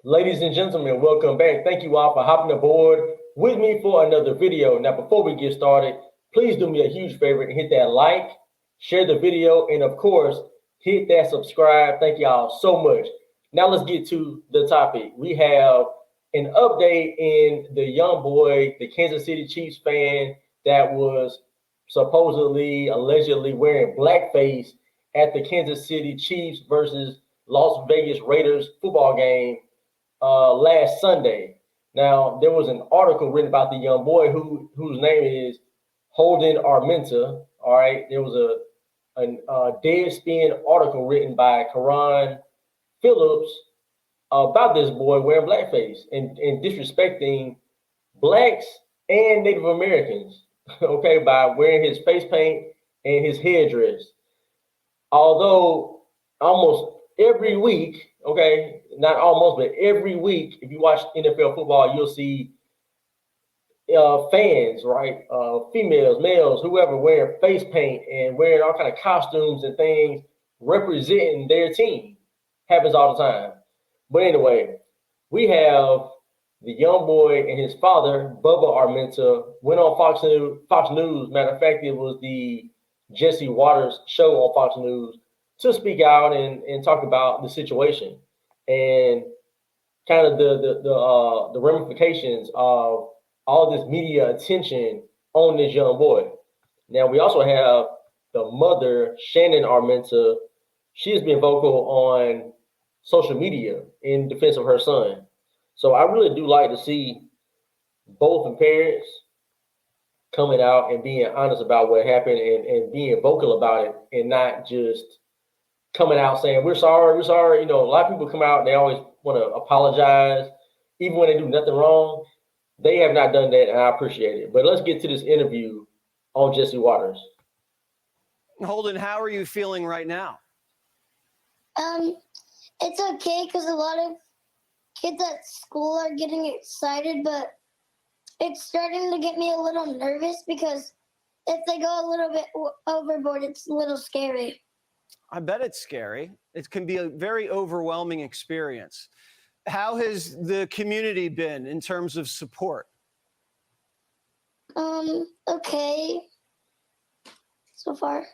Ladies and gentlemen, welcome back. Thank you all for hopping aboard with me for another video. Now, before we get started, please do me a huge favor and hit that like, share the video, and of course, hit that subscribe. Thank y'all so much. Now, let's get to the topic. We have an update in the young boy, the Kansas City Chiefs fan that was supposedly, allegedly wearing blackface at the Kansas City Chiefs versus Las Vegas Raiders football game last Sunday. Now there was an article written about the young boy whose name is Holden Armenta. All right, there was a Deadspin article written by Karan Phillips about this boy wearing blackface and disrespecting blacks and Native Americans. Okay, by wearing his face paint and his headdress. Although almost every week, okay, not almost, but every week, if you watch NFL football, you'll see fans, right, females, males, whoever, wearing face paint and wearing all kind of costumes and things representing their team. Happens all the time. But anyway, we have the young boy and his father, Bubba Armenta, went on Fox News. Matter of fact, it was the Jesse Waters show on Fox News to speak out and talk about the situation and kind of the ramifications of all this media attention on this young boy. Now we also have the mother, Shannon Armenta. She has been vocal on social media in defense of her son. So I really do like to see both parents coming out and being honest about what happened and being vocal about it and not just coming out saying we're sorry, we're sorry. You know, a lot of people come out and they always want to apologize, even when they do nothing wrong. They have not done that, and I appreciate it. But let's get to this interview on Jesse Waters. Holden, how are you feeling right now? It's okay because a lot of kids at school are getting excited, but it's starting to get me a little nervous because if they go a little bit overboard, it's a little scary. I bet it's scary. It can be a very overwhelming experience. How has the community been in terms of support? Okay. So far.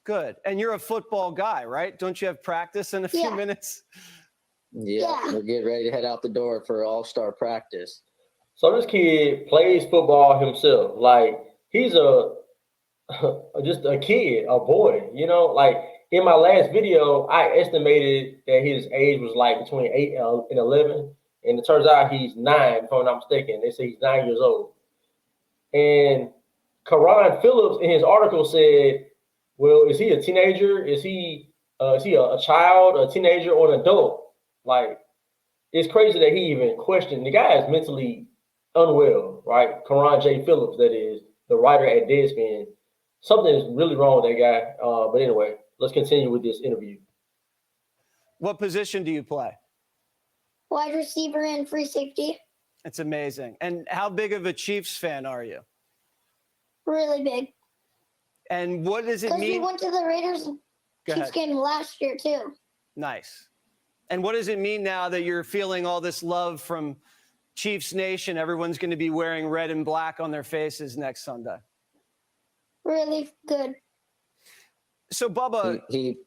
Good. And you're a football guy, right? Don't you have practice in a few minutes? Yeah, we're getting ready to head out the door for all-star practice. So this kid plays football himself. Like he's just a kid, a boy, you know, like in my last video, I estimated that his age was like between 8 and 11. And it turns out he's 9, if I'm not mistaken. They say he's 9 years old. And Karan Phillips in his article said, well, is he a teenager? Is he a child, a teenager, or an adult? Like, it's crazy that he even questioned. The guy is mentally unwell, right? Karan J. Phillips, that is, the writer at Deadspin. Something is really wrong with that guy. But anyway, let's continue with this interview. What position do you play? Wide receiver and free safety. It's amazing. And how big of a Chiefs fan are you? Really big. And what does it mean? Because we went to the Raiders Chiefs game last year, too. Nice. And what does it mean now that you're feeling all this love from Chiefs Nation? Everyone's going to be wearing red and black on their faces next Sunday. Really good. So, Bubba, he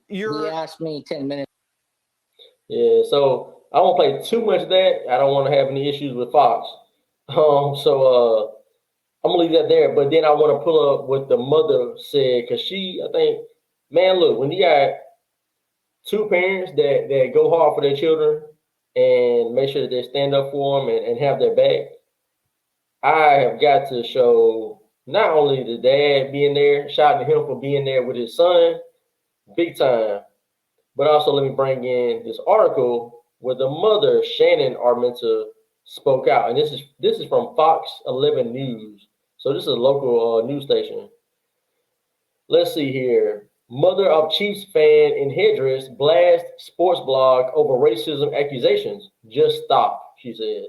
asked me 10 minutes. Yeah, so I won't play too much of that. I don't want to have any issues with Fox. So I'm going to leave that there. But then I want to pull up what the mother said because I think, man, look, when you got two parents that go hard for their children and make sure that they stand up for them and have their back, I have got to show not only the dad being there, shout out to him for being there with his son, big time, but also let me bring in this article where the mother, Shannon Armenta, spoke out. And this is from Fox 11 News. So this is a local news station. Let's see here. Mother of Chiefs fan in headdress blast sports blog over racism accusations. Just stop, she said.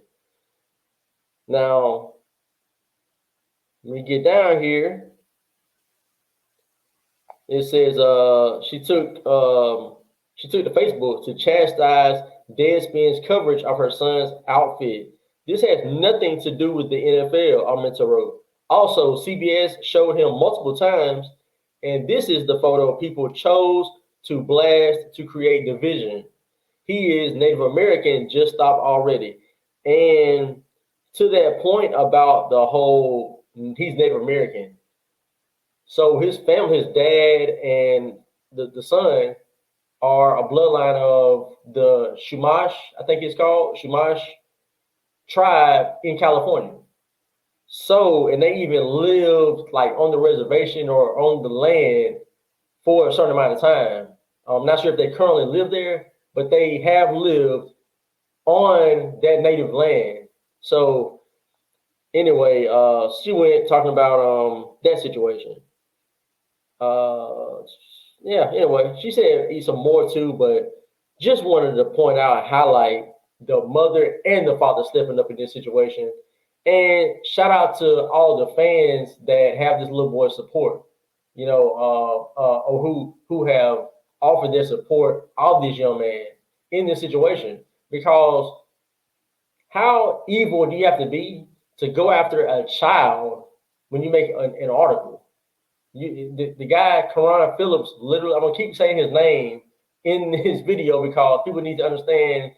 Now, let me get down here. It says she took to Facebook to chastise Deadspin's coverage of her son's outfit. This has nothing to do with the NFL, Armenta wrote. Also, CBS showed him multiple times, and this is the photo people chose to blast to create division. He is Native American, just stop already. And to that point about the whole, he's Native American. So his family, his dad and the son are a bloodline of the Chumash, I think it's called, Chumash tribe in California. So, and they even lived like on the reservation or on the land for a certain amount of time. I'm not sure if they currently live there, but they have lived on that native land. So anyway, she went talking about that situation. Yeah, anyway, she said eat some more too, but just wanted to point out, highlight the mother and the father stepping up in this situation. And shout out to all the fans that have this little boy's support, or who have offered their support of this young man in this situation. Because how evil do you have to be to go after a child when you make an article? The guy, Karan Phillips, literally, I'm going to keep saying his name in this video because people need to understand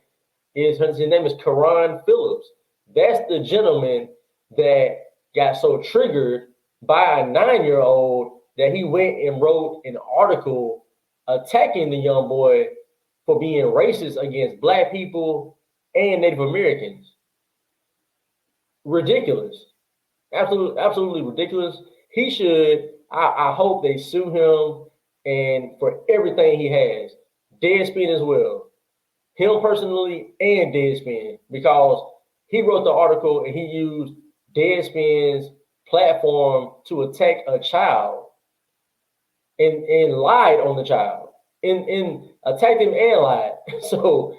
his name is Karan Phillips. That's the gentleman that got so triggered by a 9-year-old that he went and wrote an article attacking the young boy for being racist against Black people and Native Americans. Ridiculous. Absolutely ridiculous. He should, I hope they sue him and for everything he has. Deadspin as well. Him personally and Deadspin, because he wrote the article and he used Deadspin's platform to attack a child and lied on the child and attacked him and lied. So,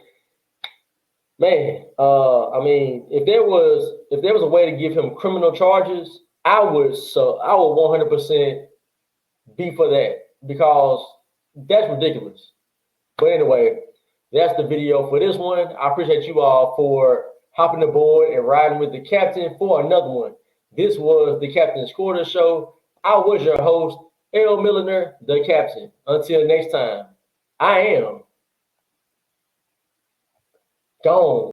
man, I mean, if there was a way to give him criminal charges, I would 100% be for that, because that's ridiculous. But anyway, that's the video for this one. I appreciate you all for hopping aboard and riding with the captain for another one. This was the Captain's Quarter Show. I was your host, L. Milliner, the captain. Until next time, I am gone.